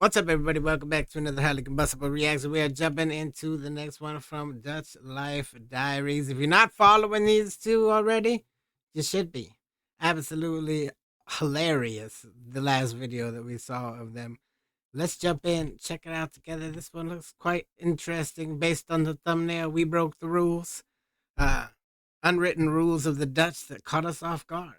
What's up, everybody? Welcome back to another highly combustible reaction. We are jumping into the next one from Dutch Life Diaries. If you're not following these two already, you should be. Absolutely hilarious, the last video that we saw of them. Let's jump in, check it out together. This one looks quite interesting based on the thumbnail. We broke the rules. Uh, Unwritten rules of the Dutch that caught us off guard.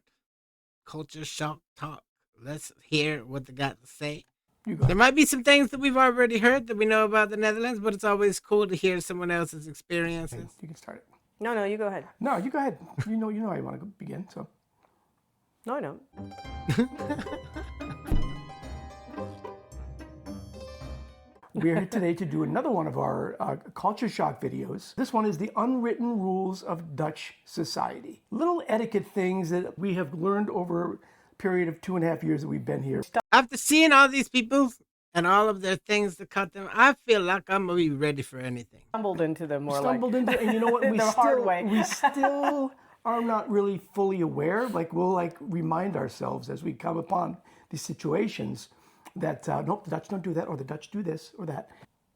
Culture shock talk. Let's hear what they got to say. There might be some things that we've already heard that we know about the Netherlands, but it's always cool to hear someone else's experiences. You can start it. No, you go ahead. No, you go ahead. You know how you want to begin, so. No, I don't. We're here today to do another one of our culture shock videos. This one is the unwritten rules of Dutch society. Little etiquette things that we have learned over a period of 2.5 years that we've been here. After seeing all these people and all of their things to cut them, I feel like I'm gonna be ready for anything. Stumbled into them more Stumbled like. into, and you know what? The hard way. We still are not really fully aware. Like we'll remind ourselves as we come upon these situations that nope, the Dutch don't do that, or the Dutch do this or that.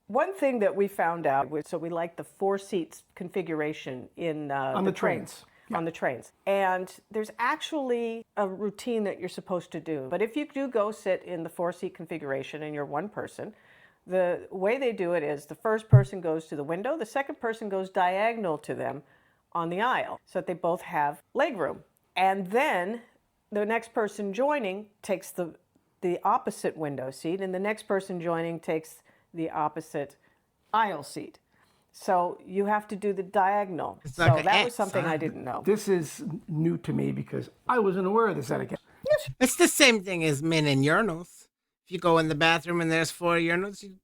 One thing that we found out was, so we like the 4 seats configuration in On the trains. On the trains. And there's actually a routine that you're supposed to do. But if you do go sit in the 4-seat configuration and you're one person, the way they do it is the first person goes to the window, the second person goes diagonal to them on the aisle so that they both have leg room. And then the next person joining takes the opposite window seat, and the next person joining takes the opposite aisle seat. So you have to do the diagonal. It's So like an that X, was something huh? I didn't know. This is new to me because I wasn't aware of this etiquette. It's the same thing as men in urinals. If you go in the bathroom and there's 4 urinals, you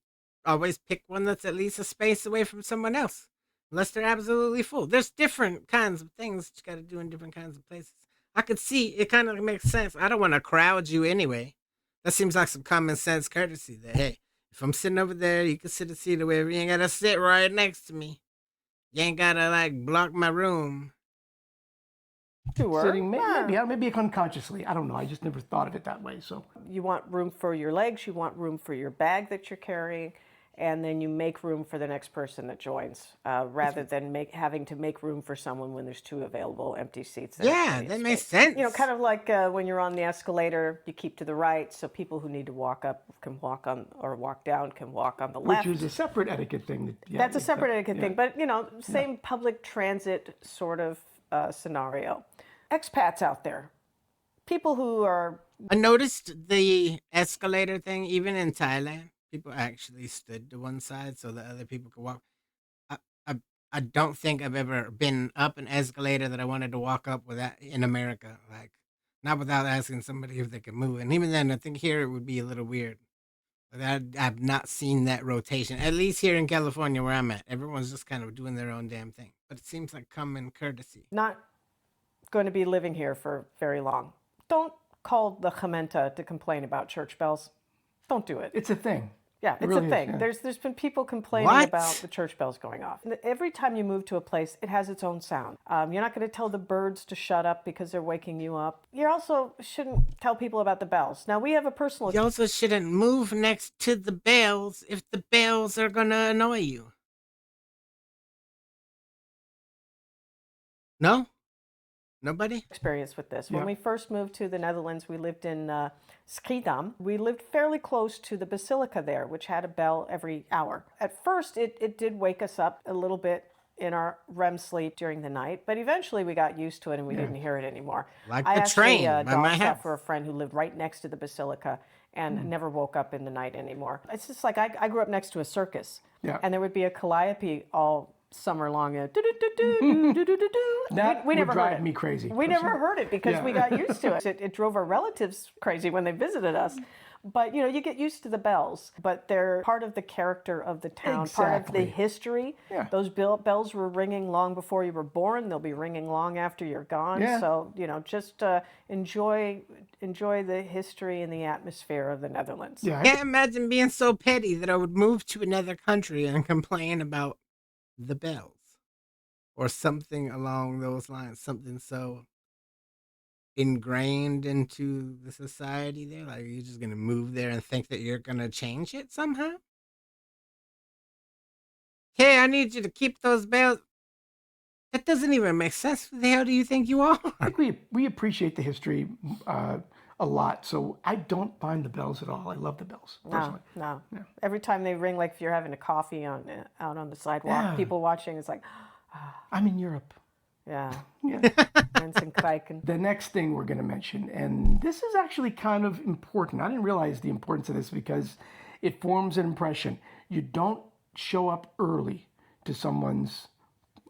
always pick one that's at least a space away from someone else, unless they're absolutely full. There's different kinds of things that you got to do in different kinds of places. I could see it kind of makes sense. I don't want to crowd you anyway. That seems like some common sense courtesy that, hey, if I'm sitting over there, you can sit a seat away. You ain't got to sit right next to me. You ain't got to, block my room. Sure. Sitting, maybe unconsciously. I don't know. I just never thought of it that way. So You want room for your legs, you want room for your bag that you're carrying, and then you make room for the next person that joins, rather than having to make room for someone when there's 2 available empty seats. Yeah, that makes sense. You know, kind of like when you're on the escalator, you keep to the right, so people who need to walk up can walk on, or walk down can walk on the left. which is a separate etiquette thing. That's a separate etiquette thing, but you know, same public transit sort of scenario. Expats out there, people who are. I noticed the escalator thing, even in Thailand. People actually stood to one side so that other people could walk. I, I, I don't think I've ever been up an escalator that I wanted to walk up without in America, not without asking somebody if they could move. And even then, I think here it would be a little weird. I've not seen that rotation, at least here in California where I'm at. Everyone's just kind of doing their own damn thing. But it seems like common courtesy. Not going to be living here for very long. Don't call the Gementa to complain about church bells. Don't do it. It's a thing. Yeah, it's really a thing. is, yeah. There's been people complaining What? about the church bells going off. Every time you move to a place, it has its own sound. You're not going to tell the birds to shut up because they're waking you up. You also shouldn't tell people about the bells. Now, we have a personal. You also shouldn't move next to the bells if the bells are going to annoy you. No? Nobody? experience with this. Yeah. When we first moved to the Netherlands, we lived in Schiedam. We lived fairly close to the basilica there, which had a bell every hour. At first, it did wake us up a little bit in our REM sleep during the night, but eventually we got used to it and we didn't hear it anymore. Like I the actually train by my dogged that house. for a friend who lived right next to the basilica and never woke up in the night anymore. It's just like I grew up next to a circus, Yeah. and there would be a calliope all summer long. That We never would heard drive it. me crazy. We never heard it because Yeah. we got used to it. It drove our relatives crazy when they visited us. But, you know, you get used to the bells, but they're part of the character of the town, part of the Exactly. history. Yeah. Those bells were ringing long before you were born. They'll be ringing long after you're gone. Yeah. So, you know, just enjoy the history and the atmosphere of the Netherlands. Yeah. I can't imagine being so petty that I would move to another country and complain about the bells or something along those lines. Something so ingrained into the society there? Like, you're just gonna move there and think that you're gonna change it somehow? Hey, I need you to keep those bells. That doesn't even make sense. Who the hell do you think you are? I think we appreciate the history a lot, so I don't mind the bells at all. I love the bells personally. No. Every time they ring, like if you're having a coffee out on the sidewalk, people watching, it's like, I'm in Europe. yeah. Yeah. HxCReact. The next thing we're going to mention, and this is actually kind of important. I didn't realize the importance of this because it forms an impression. You don't show up early to someone's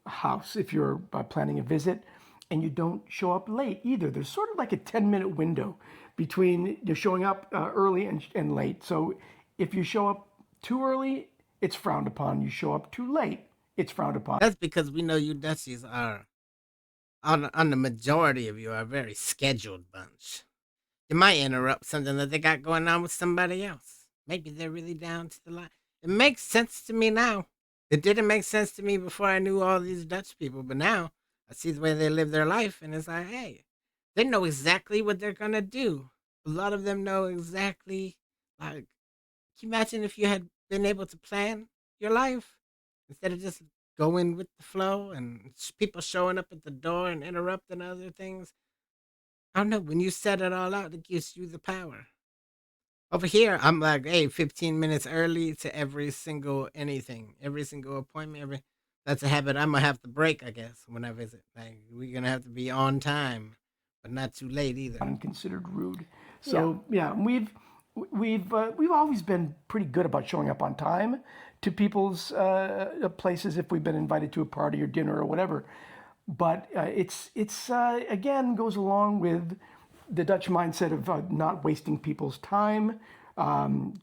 house if you're planning a visit, and you don't show up late either. There's sort of like a 10-minute window between you showing up early and late. So if you show up too early, it's frowned upon. You show up too late, it's frowned upon. That's because we know you Dutchies are, on the majority of you, are a very scheduled bunch. You might interrupt something that they got going on with somebody else. Maybe they're really down to the line. It makes sense to me now. It didn't make sense to me before I knew all these Dutch people, but now I see the way they live their life, and it's like, hey, they know exactly what they're gonna do. A lot of them know exactly, like, can you imagine if you had been able to plan your life instead of just going with the flow and people showing up at the door and interrupting other things? I don't know. When you set it all out, it gives you the power. Over here, I'm like, hey, 15 minutes early to every single anything, every single appointment. That's a habit I'm gonna have to break, I guess, when I visit. Like, we're gonna have to be on time, but not too late either. Considered rude. So yeah, we've always been pretty good about showing up on time to people's places if we've been invited to a party or dinner or whatever. But it's again goes along with the Dutch mindset of not wasting people's time,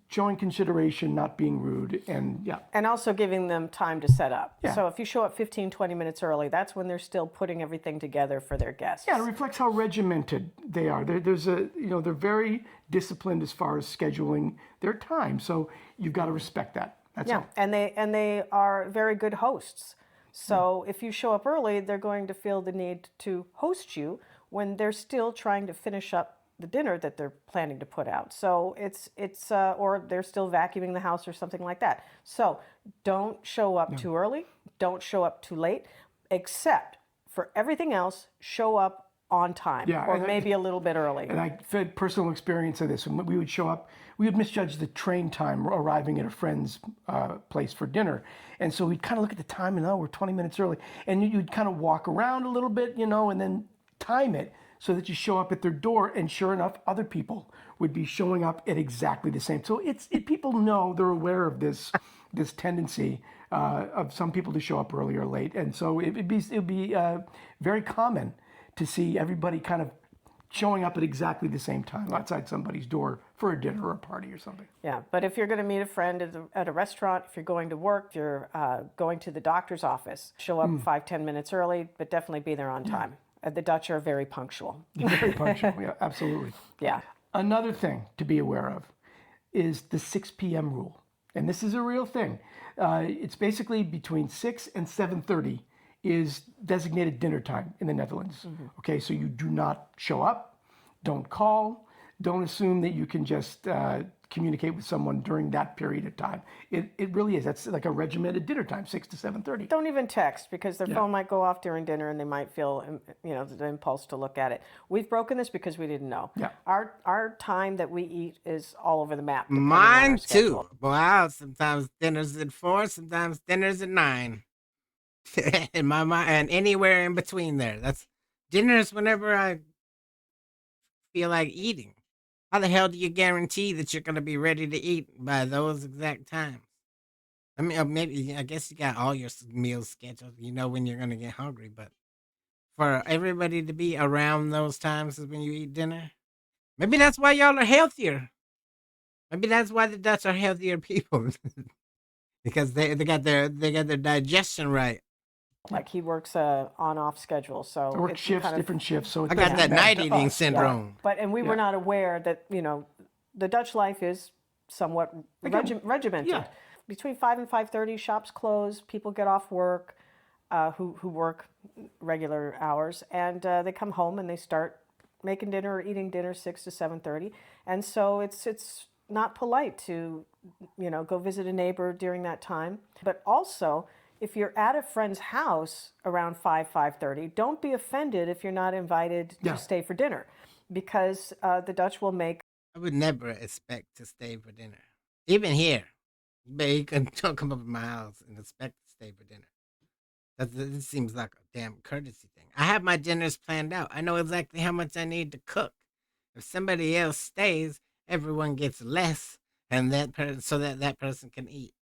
showing consideration, not being rude, and And also giving them time to set up. Yeah. So if you show up 15, 20 minutes early, that's when they're still putting everything together for their guests. Yeah, it reflects how regimented they are. They're very disciplined as far as scheduling their time. So you've got to respect that. That's all. And they are very good hosts. So if you show up early, they're going to feel the need to host you when they're still trying to finish up the dinner that they're planning to put out. So it's or they're still vacuuming the house or something like that. So don't show up too early. Don't show up too late. Except for everything else, show up on time, or maybe a little bit early. And I had personal experience of this. When we would show up, we would misjudge the train time arriving at a friend's place for dinner. And so we'd kind of look at the time and, we're 20 minutes early. And you'd kind of walk around a little bit, and then time it so that you show up at their door. And sure enough, other people would be showing up at exactly the same. So people know, they're aware of this tendency of some people to show up early or late. And so it'd be very common to see everybody kind of showing up at exactly the same time outside somebody's door for a dinner or a party or something. Yeah, but if you're going to meet a friend at a restaurant, if you're going to work, if you're going to the doctor's office, show up 5-10 minutes early, but definitely be there on time. The Dutch are very punctual. Very punctual, yeah, absolutely. Yeah. Another thing to be aware of is the 6 p.m. rule. And this is a real thing. It's basically between 6 and 7:30 is designated dinner time in the Netherlands. Okay, so you do not show up, don't call, don't assume that you can just communicate with someone during that period of time. It really is. That's like a regimented dinner time, 6 to 7:30. Don't even text, because their phone might go off during dinner and they might feel, the impulse to look at it. We've broken this because we didn't know. Yeah. Our time that we eat is all over the map. Mine too. Wow, sometimes dinner's at 4, sometimes dinner's at 9. In my mind, and anywhere in between there. That's dinner's whenever I feel like eating. How the hell do you guarantee that you're gonna be ready to eat by those exact times? I mean, maybe I guess you got all your meals scheduled. You know when you're gonna get hungry, but for everybody to be around those times is when you eat dinner. Maybe that's why y'all are healthier. Maybe that's why the Dutch are healthier people because they got their digestion right. Like he works on-off schedule, so Or shifts, different shifts. So I got that night eating syndrome. But we were not aware that the Dutch life is somewhat regimented. Yeah. Between 5 and 5:30, shops close. People get off work, who work regular hours, and they come home and they start making dinner or eating dinner 6 to 7:30, and so it's not polite to, go visit a neighbor during that time. But also, if you're at a friend's house around 5:30, don't be offended if you're not invited Yeah. to stay for dinner, because the Dutch will make. I would never expect to stay for dinner. Even here. But you can don't come up to my house and expect to stay for dinner. This seems like a damn courtesy thing. I have my dinners planned out. I know exactly how much I need to cook. If somebody else stays, everyone gets less, and so that person can eat.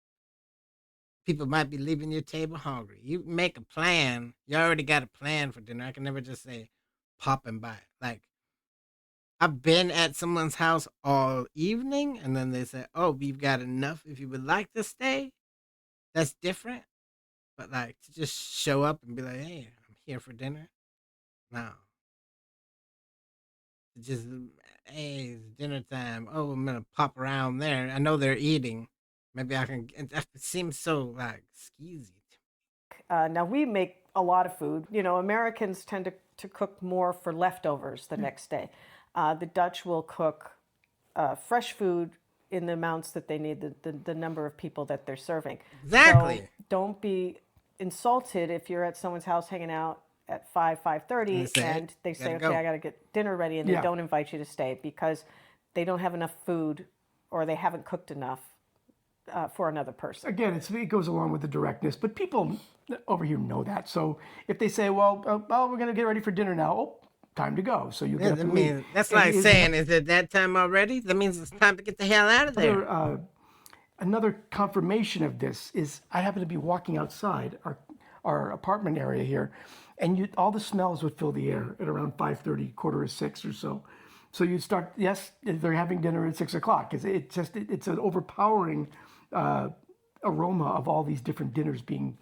People might be leaving your table hungry. You make a plan. You already got a plan for dinner. I can never just say popping by. Like, I've been at someone's house all evening, and then they say, "Oh, we've got enough. If you would like to stay," that's different. But like to just show up and be like, "Hey, I'm here for dinner." No, just hey, it's dinner time. Oh, I'm gonna pop around there. I know they're eating. Maybe I can. It seems so like skeezy. Now, we make a lot of food. Americans tend to cook more for leftovers the next day. The Dutch will cook fresh food in the amounts that they need, the number of people that they're serving. Exactly. So don't be insulted if you're at someone's house hanging out at 5:30 and they say, "Okay, I got to get dinner ready," and they don't invite you to stay because they don't have enough food or they haven't cooked enough for another person. Again, it goes along with the directness, but people over here know that. So if they say, well, we're going to get ready for dinner now. Oh, time to go. So you get up and leave. That's like saying, is it that time already? That means it's time to get the hell out of there. Another confirmation of this is I happen to be walking outside our apartment area here, and all the smells would fill the air at around 5:30, 5:45 or so. So you start, yes, they're having dinner at 6 o'clock. It's an overpowering aroma of all these different dinners being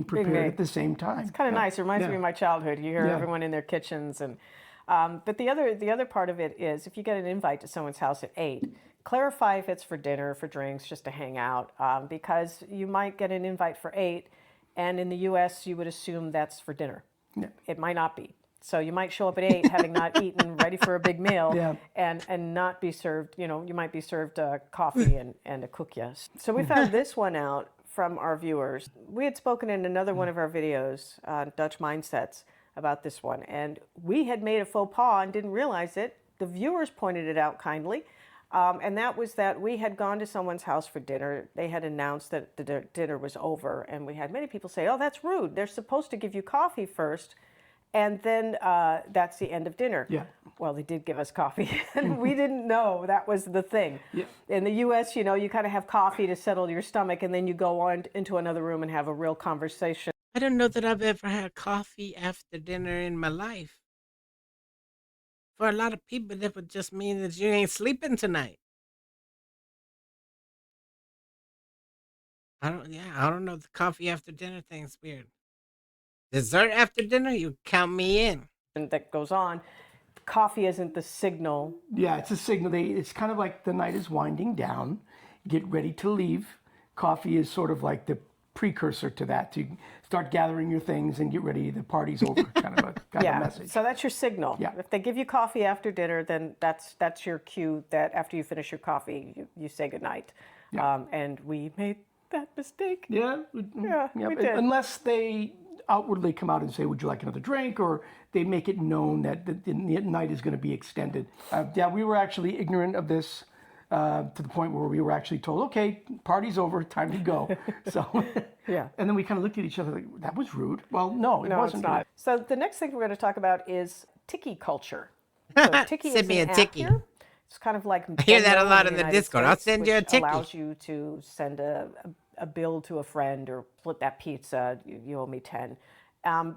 prepared at the same time. It's kind of nice. It reminds me of my childhood. You hear everyone in their kitchens, and but the other part of it is if you get an invite to someone's house at 8, clarify if it's for dinner, for drinks, just to hang out, because you might get an invite for 8, and in the U.S. you would assume that's for dinner. Yeah. It might not be. So you might show up at 8 having not eaten, ready for a big meal, and not be served, you might be served coffee and a kukje. So we found this one out from our viewers. We had spoken in another one of our videos, Dutch Mindsets, about this one, and we had made a faux pas and didn't realize it. The viewers pointed it out kindly, and that was that we had gone to someone's house for dinner. They had announced that the dinner was over, and we had many people say, "Oh, that's rude. They're supposed to give you coffee first, and then that's the end of dinner." Yeah. Well, they did give us coffee, and we didn't know that was the thing. Yeah. In the U.S., you kind of have coffee to settle your stomach, and then you go on into another room and have a real conversation. I don't know that I've ever had coffee after dinner in my life. For a lot of people, that would just mean that you ain't sleeping tonight. I don't know. The coffee after dinner thing's weird. Dessert after dinner, you count me in. And that goes on. Coffee isn't the signal. Yeah, it's a signal. It's kind of like the night is winding down. Get ready to leave. Coffee is sort of like the precursor to that, to start gathering your things and get ready. The party's over, kind of a message. So that's your signal. Yeah. If they give you coffee after dinner, then that's your cue that after you finish your coffee, you say goodnight. Yeah. And we made that mistake. Yeah, we did. Unless they outwardly come out and say, "Would you like another drink?" or they make it known that the night is going to be extended. We were actually ignorant of this to the point where we were actually told, "Okay, party's over, time to go." So and then we kind of looked at each other like, "That was rude." Well, no, it wasn't. It's not. So the next thing we're going to talk about is Tikkie culture. So Tikkie Send me is a an Tikkie. app here. It's kind of like I hear that a lot in the United Discord. I'll States, send you a which Tikkie. allows you to send a bill to a friend or split that pizza. You owe me 10.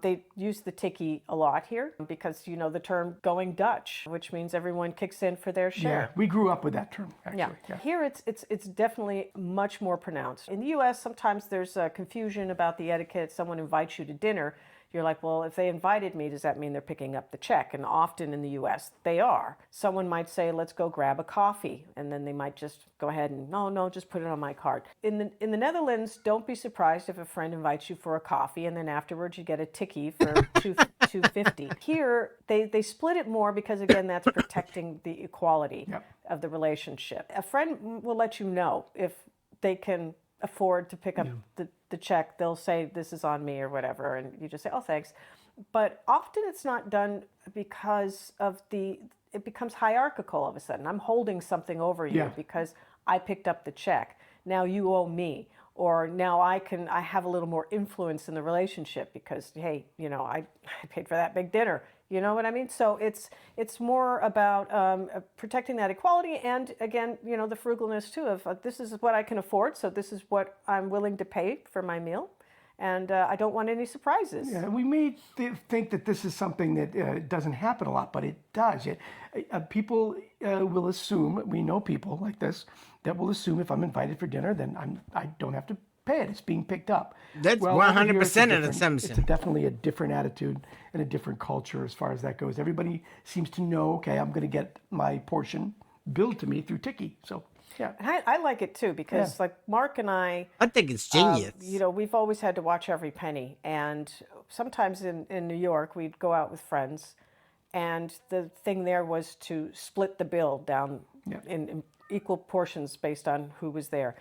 They use the Tikkie a lot here because the term going Dutch, which means everyone kicks in for their share. Yeah, we grew up with that term, actually. Yeah. Here it's definitely much more pronounced. In the U.S., sometimes there's confusion about the etiquette. Someone invites you to dinner. you're like, well, if they invited me, does that mean they're picking up the check? And often in the US, they are. Someone might say, let's go grab a coffee. And then they might just go ahead and, no, just put it on my card. In the Netherlands, don't be surprised if a friend invites you for a coffee and then afterwards you get a tikkie for $2.50. Here, they split it more because, again, that's protecting the equality of the relationship. A friend will let you know if they can afford to pick up the check. They'll say, this is on me or whatever, and you just say, oh, thanks. But often it's not done because of it becomes hierarchical all of a sudden. I'm holding something over you because I picked up the check. Now you owe me. Or now I have a little more influence in the relationship because, hey, I paid for that big dinner. You know what I mean? So it's more about protecting that equality and, again, the frugalness too of this is what I can afford, so this is what I'm willing to pay for my meal, and I don't want any surprises. Yeah, we may think that this is something that doesn't happen a lot, but it does. People will assume, we know people like this, that will assume if I'm invited for dinner, then I don't have to pay it. It's being picked up. That's 100% an assumption. It's definitely a different attitude and a different culture as far as that goes. Everybody seems to know, okay, I'm going to get my portion billed to me through Tikkie. So, yeah. I like it too because, like Mark and I think it's genius. We've always had to watch every penny. And sometimes in New York, we'd go out with friends. And the thing there was to split the bill down in equal portions based on who was there.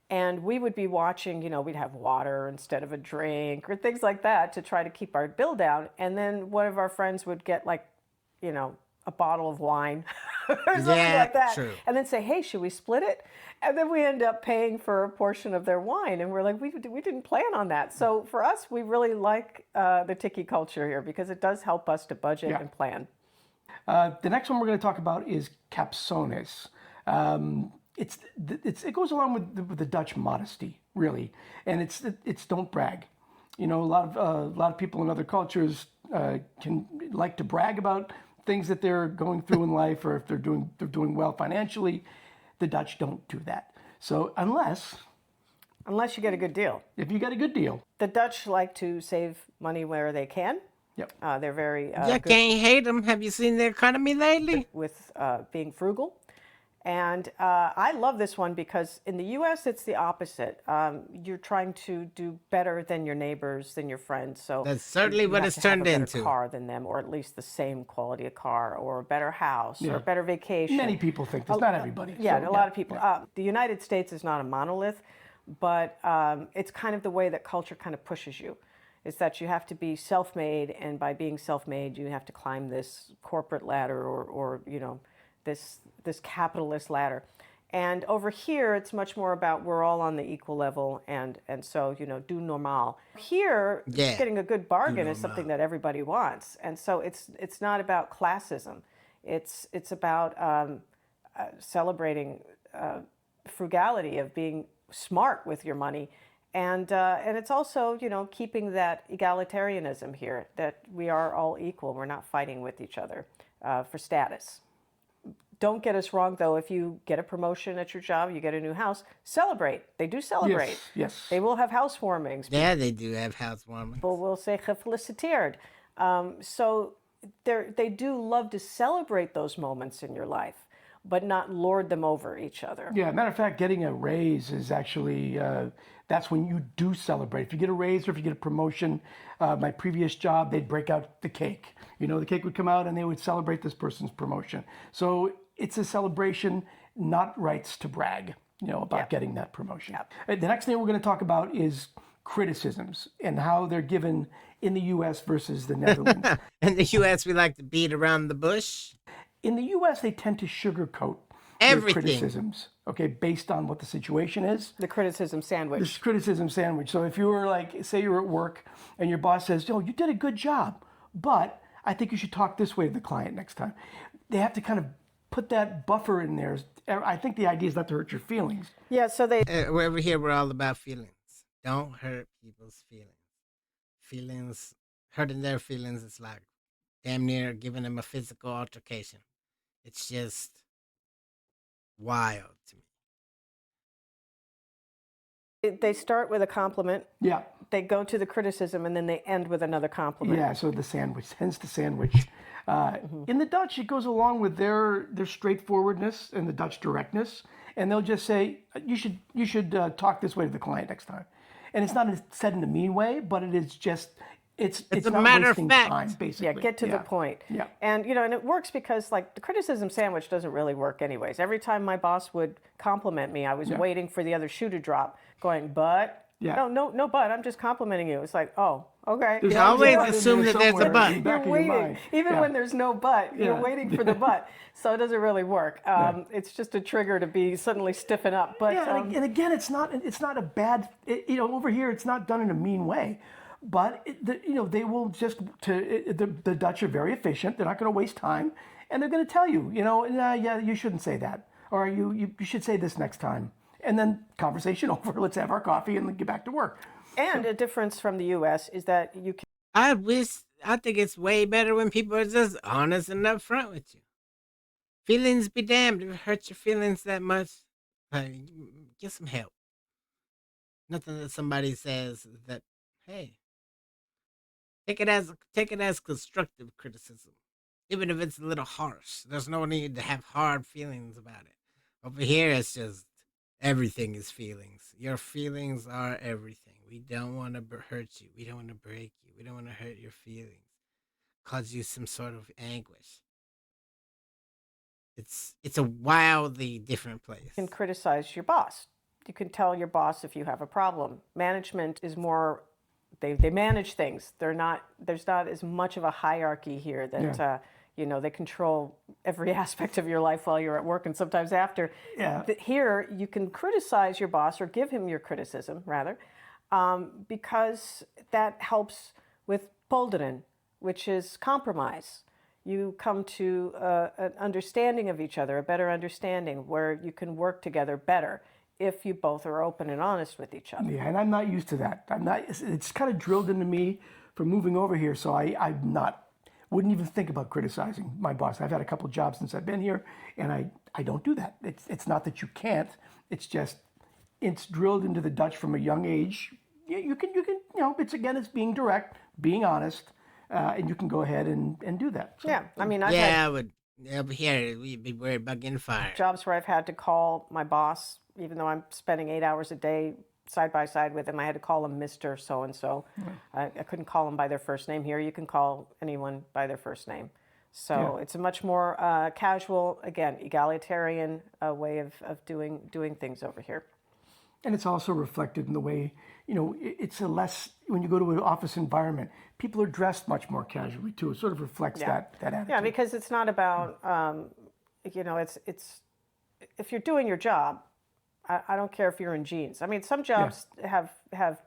And we would be watching, we'd have water instead of a drink or things like that to try to keep our bill down. And then one of our friends would get a bottle of wine or something like that. True. And then say, hey, should we split it? And then we end up paying for a portion of their wine. And we're like, we didn't plan on that. So for us, we really like the Tikkie culture here because it does help us to budget and plan. The next one we're going to talk about is capsones. It goes along with the Dutch modesty, really, and it's don't brag. A lot of people in other cultures can like to brag about things that they're going through in life, or if they're doing well financially. The Dutch don't do that. So unless you get a good deal. If you get a good deal, the Dutch like to save money where they can. Yep. They're very you can't hate them. Have you seen their economy lately? With being frugal. And I love this one because in the U.S. it's the opposite. You're trying to do better than your neighbors, than your friends. So that's certainly what it's turned into. A car than them, or at least the same quality of car, or a better house, or a better vacation. Many people think this. Not everybody. Yeah, a lot of people. The United States is not a monolith, but it's kind of the way that culture kind of pushes you. Is that you have to be self-made, and by being self-made, you have to climb this corporate ladder, or this capitalist ladder. And over here, it's much more about we're all on the equal level, and so, do normal. Here, getting a good bargain is something that everybody wants. And so it's not about classism. It's about celebrating frugality, of being smart with your money. And it's also, keeping that egalitarianism here, that we are all equal. We're not fighting with each other for status. Don't get us wrong, though. If you get a promotion at your job, you get a new house, celebrate. They do celebrate. Yes. They will have housewarmings. Yeah, they do have housewarmings. People will say gefeliciteerd. So they do love to celebrate those moments in your life, but not lord them over each other. Yeah, matter of fact, getting a raise is actually, that's when you do celebrate. If you get a raise or if you get a promotion, my previous job, they'd break out the cake. The cake would come out and they would celebrate this person's promotion. So it's a celebration, not rights to brag, about getting that promotion. The next thing we're going to talk about is criticisms and how they're given in the U.S. versus the Netherlands. In the U.S., we like to beat around the bush. In the U.S., they tend to sugarcoat everything. Their criticisms, based on what the situation is. The criticism sandwich. This criticism sandwich. So if you were say you're at work and your boss says, you did a good job, but I think you should talk this way to the client next time. They have to kind of put that buffer in there. I think the idea is not to hurt your feelings. Yeah, so they... over here, we're all about feelings. Don't hurt people's feelings. Hurting their feelings is like damn near giving them a physical altercation. It's just wild to me. They start with a compliment. Yeah. They go to the criticism, and then they end with another compliment. Yeah, so the sandwich, hence the sandwich. In the Dutch, it goes along with their straightforwardness and the Dutch directness, and they'll just say, you should talk this way to the client next time. And it's not said in a mean way, but it is just, it's a not matter of wasting fact. time, basically. Yeah, get to the point. Yeah. And, and it works because, like, the criticism sandwich doesn't really work anyways. Every time my boss would compliment me, I was waiting for the other shoe to drop, going, but... Yeah. No, but I'm just complimenting you. It's like, oh, okay. There's always a assume that there's a somewhere but. in the back You're of your waiting, mind. even when there's no but. You're Yeah. waiting for the but. So it doesn't really work. It's just a trigger to be suddenly stiffen up. But Yeah, and again, it's not a bad. Over here, it's not done in a mean way, but they will just the Dutch are very efficient. They're not going to waste time, and they're going to tell you, yeah, you shouldn't say that, or you should say this next time, and then conversation over. Let's have our coffee and then get back to work. And a difference from the U.S. is that you can. I think it's way better when people are just honest and upfront with you. Feelings be damned. If it hurts your feelings that much, get some help. Nothing that somebody says that, hey, take it as constructive criticism. Even if it's a little harsh. There's no need to have hard feelings about it. Over here, it's just everything is feelings. Your feelings are everything. We don't want to hurt you. We don't want to break you. We don't want to hurt your feelings. Cause you some sort of anguish. It's a wildly different place. You can criticize your boss. You can tell your boss if you have a problem. Management is more, they manage things. There's not as much of a hierarchy here that, they control every aspect of your life while you're at work and sometimes after. Yeah. Here, you can criticize your boss or give him your criticism, rather, because that helps with polderen, which is compromise. You come to an understanding of each other, a better understanding where you can work together better if you both are open and honest with each other. Yeah, and I'm not used to that. It's kind of drilled into me from moving over here, so wouldn't even think about criticizing my boss. I've had a couple jobs since I've been here, and I don't do that. It's not that you can't. It's just it's drilled into the Dutch from a young age. You can it's being direct, being honest, and you can go ahead and do that. So, Yeah, I mean, I would. Over here, we'd be worried about getting fired. Jobs where I've had to call my boss, even though I'm spending 8 hours a day side by side with him. I had to call him Mr. So-and-so. I couldn't call them by their first name. Here you can call anyone by their first name. So it's a much more casual, again, egalitarian way of doing things over here. And it's also reflected in the way, it's a less, when you go to an office environment, people are dressed much more casually too. It sort of reflects that attitude. Yeah, because it's not about, it's if you're doing your job, I don't care if you're in jeans. I mean, some jobs have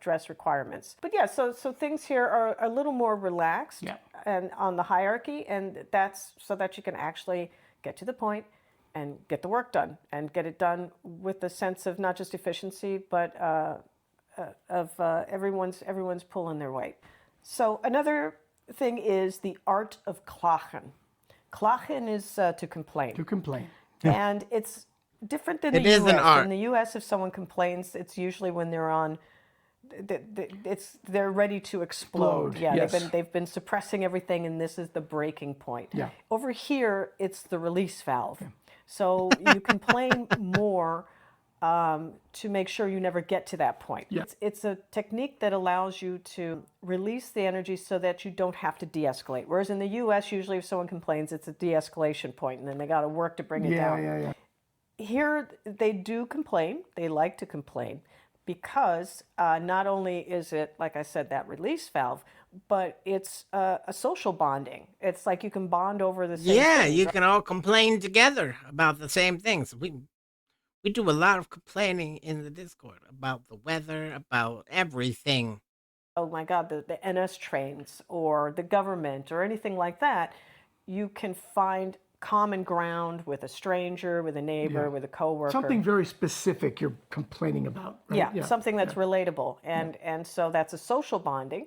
dress requirements. But yeah, so things here are a little more relaxed and on the hierarchy, and that's so that you can actually get to the point and get the work done and get it done with a sense of not just efficiency, but of everyone's pulling their weight. So another thing is the art of klagen. Klagen is to complain. To complain. And it's different than the It is U.S. an art. In the U.S., if someone complains, it's usually when they're on. They're ready to explode. Yeah, yes. they've been suppressing everything, and this is the breaking point. Yeah. Over here, it's the release valve. So you complain more to make sure you never get to that point. Yeah. It's a technique that allows you to release the energy so that you don't have to de-escalate. Whereas in the U.S., usually if someone complains, it's a de-escalation point, and then they got to work to bring it down. Yeah. Here, they do complain. They like to complain because not only is it, like I said, that release valve, but it's a social bonding. It's like you can bond over the same things, you right? can all complain together about the same things. We do a lot of complaining in the Discord about the weather, about everything. Oh my God, the NS trains or the government or anything like that, you can find common ground with a stranger, with a neighbor, with a coworker. Something very specific you're complaining about. Right? Yeah, something that's relatable. And so that's a social bonding,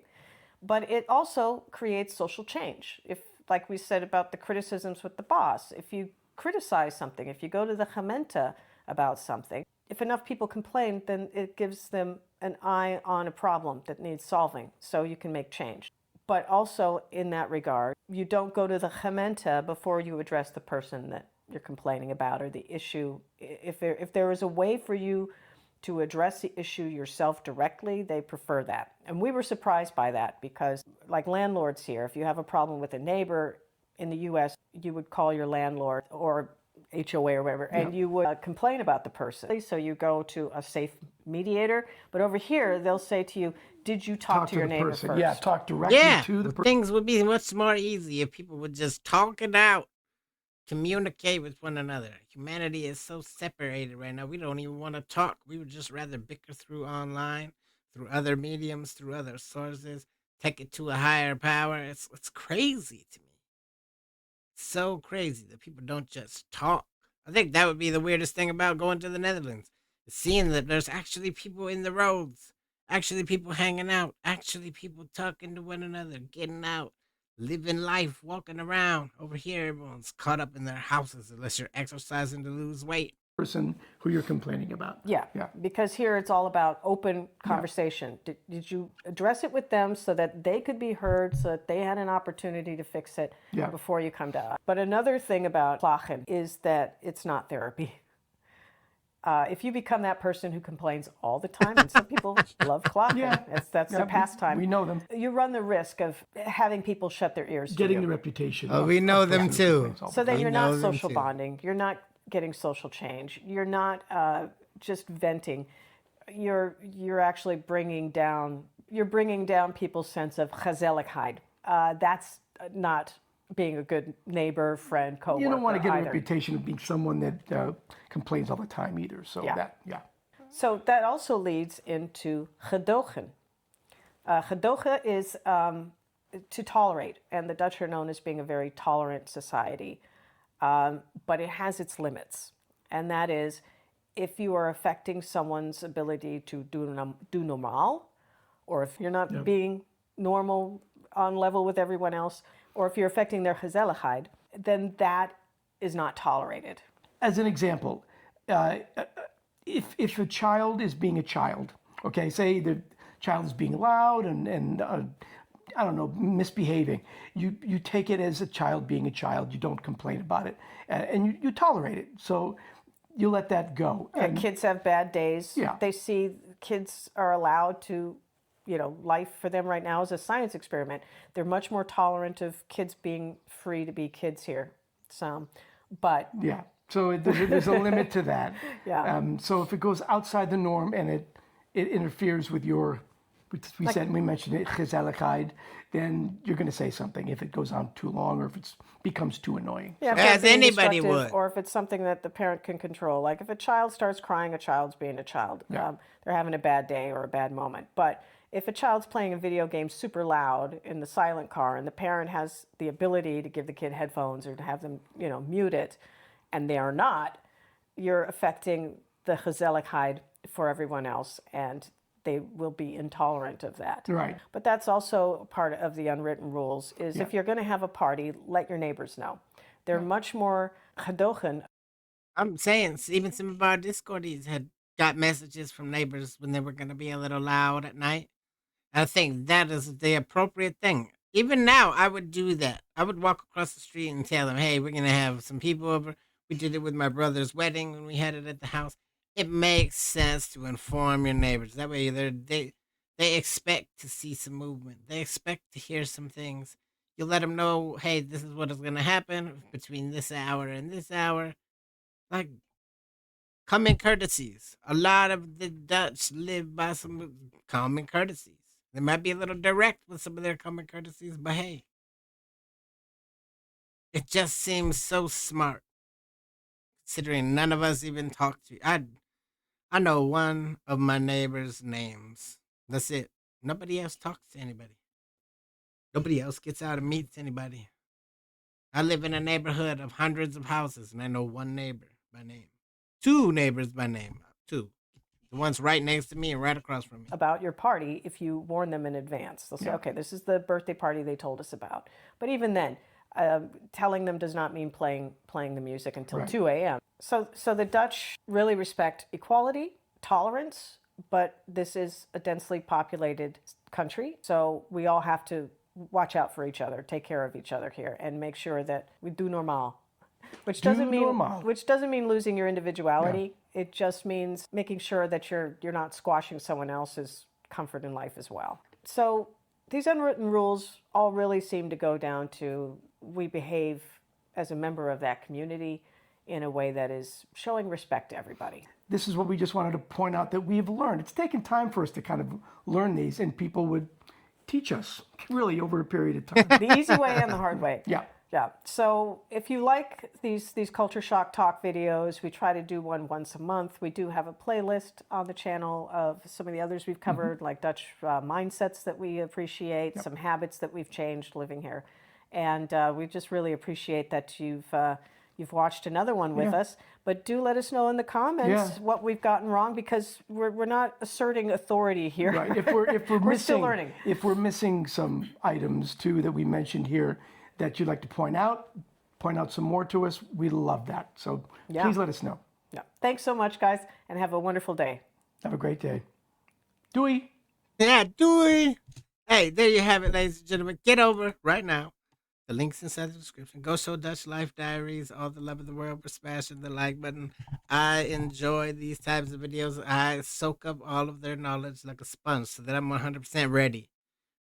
but it also creates social change. If, like we said about the criticisms with the boss, if you criticize something, if you go to the gemeente about something, if enough people complain, then it gives them an eye on a problem that needs solving, so you can make change. But also in that regard, you don't go to the gementa before you address the person that you're complaining about or the issue. If there is a way for you to address the issue yourself directly, they prefer that. And we were surprised by that because, like landlords here, if you have a problem with a neighbor in the US, you would call your landlord or HOA or whatever, and you would complain about the person. So you go to a safe mediator. But over here, they'll say to you, did you talk to your neighbor first? Yeah, talk directly to the person. Things would be much more easy if people would just talk it out, communicate with one another. Humanity is so separated right now. We don't even want to talk. We would just rather bicker through online, through other mediums, through other sources, take it to a higher power. It's crazy to me. So crazy that people don't just talk. I think that would be the weirdest thing about going to the Netherlands. Seeing that there's actually people in the roads, actually people hanging out, actually people talking to one another, getting out, living life, walking around. Over here, everyone's caught up in their houses unless you're exercising to lose weight. Person who you're complaining about. Yeah. Because here it's all about open conversation. Did you address it with them so that they could be heard, so that they had an opportunity to fix it before you come to us? But another thing about klagen is that it's not therapy. If you become that person who complains all the time, and some people love klagen, that's their pastime. We know them. You run the risk of having people shut their ears Getting to you. the reputation. Oh, we know them too. So then you're not social bonding. You're not getting social change. You're not just venting. You're actually bringing down people's sense of gezelligheid. That's not being a good neighbor, friend, coworker. You don't want to get either. a reputation of being someone that complains all the time either. So So that also leads into gedogen. Gedogen is to tolerate, and the Dutch are known as being a very tolerant society. But it has its limits, and that is if you are affecting someone's ability to do normal, or if you're not being normal on level with everyone else, or if you're affecting their gezelligheid, then that is not tolerated. As an example, if a child is being a child, okay, say the child is being loud and I don't know, misbehaving. You take it as a child being a child. You don't complain about it, and you tolerate it. So you let that go. And kids have bad days. Yeah. They see kids are allowed to, life for them right now is a science experiment. They're much more tolerant of kids being free to be kids here. So, but yeah. So there's a limit to that. So if it goes outside the norm and it interferes with your we mentioned it, gezelligheid, then you're going to say something if it goes on too long or if it becomes too annoying. Yeah, as anybody would. Or if it's something that the parent can control. Like if a child starts crying, a child's being a child. They're having a bad day or a bad moment. But if a child's playing a video game super loud in the silent car and the parent has the ability to give the kid headphones or to have them, mute it, and they are not, you're affecting the gezelligheid for everyone else, and they will be intolerant of that. Right. But that's also part of the unwritten rules is if you're going to have a party, let your neighbors know. They're much more gedogen. I'm saying even some of our Discordies had got messages from neighbors when they were going to be a little loud at night. I think that is the appropriate thing. Even now, I would do that. I would walk across the street and tell them, hey, we're going to have some people over. We did it with my brother's wedding when we had it at the house. It makes sense to inform your neighbors. That way they expect to see some movement. They expect to hear some things. You let them know, hey, this is what is going to happen between this hour and this hour. Like, common courtesies. A lot of the Dutch live by some common courtesies. They might be a little direct with some of their common courtesies, but hey, it just seems so smart. Considering none of us even talk to you. I know one of my neighbors' names. That's it. Nobody else talks to anybody. Nobody else gets out and meets anybody. I live in a neighborhood of hundreds of houses, and I know one neighbor by name. Two neighbors by name. Two. The one's right next to me and right across from me. About your party, if you warn them in advance, they'll say, okay, this is the birthday party they told us about. But even then, Telling them does not mean playing the music until Right. 2 a.m. So the Dutch really respect equality, tolerance, but this is a densely populated country, so we all have to watch out for each other, take care of each other here, and make sure that we do normal, which doesn't mean losing your individuality. Yeah. It just means making sure that you're not squashing someone else's comfort in life as well. So these unwritten rules all really seem to go down to we behave as a member of that community in a way that is showing respect to everybody. This is what we just wanted to point out that we've learned. It's taken time for us to kind of learn these, and people would teach us really over a period of time. The easy way and the hard way. Yeah. Yeah. So if you like these culture shock talk videos, we try to do one once a month. We do have a playlist on the channel of some of the others we've covered, like Dutch mindsets that we appreciate, some habits that we've changed living here. And we just really appreciate that you've watched another one with us. But do let us know in the comments what we've gotten wrong, because we're not asserting authority here. Right. If we're we're missing, still learning. If we're missing some items too that we mentioned here that you'd like to point out some more to us, we love that. So please let us know. Yeah. Thanks so much, guys, and have a wonderful day. Have a great day. Dewey. Yeah, Dewey. Hey, there you have it, ladies and gentlemen. Get over right now. The link's inside the description. Go show Dutch Life Diaries all the love of the world for smashing the like button. I enjoy these types of videos. I soak up all of their knowledge like a sponge so that I'm 100% ready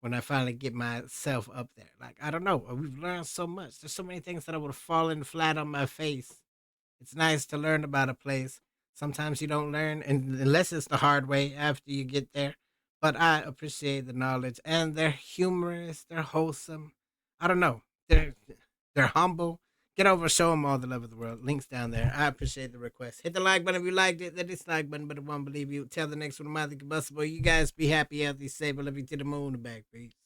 when I finally get myself up there. Like, I don't know. We've learned so much. There's so many things that I would have fallen flat on my face. It's nice to learn about a place. Sometimes you don't learn, and unless it's the hard way after you get there. But I appreciate the knowledge, and they're humorous. They're wholesome. I don't know. They're humble. Get over, show them all the love of the world. Links down there. I appreciate the request. Hit the like button if you liked it. The dislike button, but it won't believe you. Tell the next one about the combustible. You guys be happy, healthy, safe. I love you to the moon and back. Peace.